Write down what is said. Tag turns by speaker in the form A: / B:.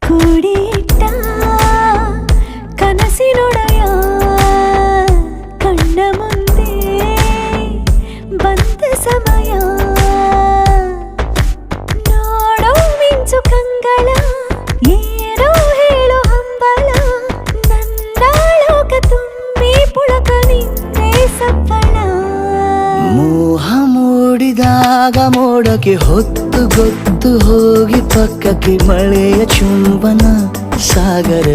A: ಕೂಡಿಟ್ಟ ಕನಸಿನೊಡೆಯ ಕಣ್ಣ ಮುಂದೆ ಬಂದ ಸಮಯ ನೋಡೋ ಮಿಂಚು ಕಂಗಳ ಏನೋ ಹೇಳೋ ಹಂಬಲ ನನ್ನ ಲೋಕ ತುಂಬಿ ಪುಳಕ ನಿಂದೆ ಸಪ್ಪಳ
B: ಮೋಹ ಮೂಡಿದಾಗ ಮೋಡಕ್ಕೆ ಹೊತ್ತು ಗೊತ್ತು ಹೋಗಿ ಪಕ್ಕಕ್ಕೆ ಮಳೆಯ ಚುಂಬನ ಸಾಗರ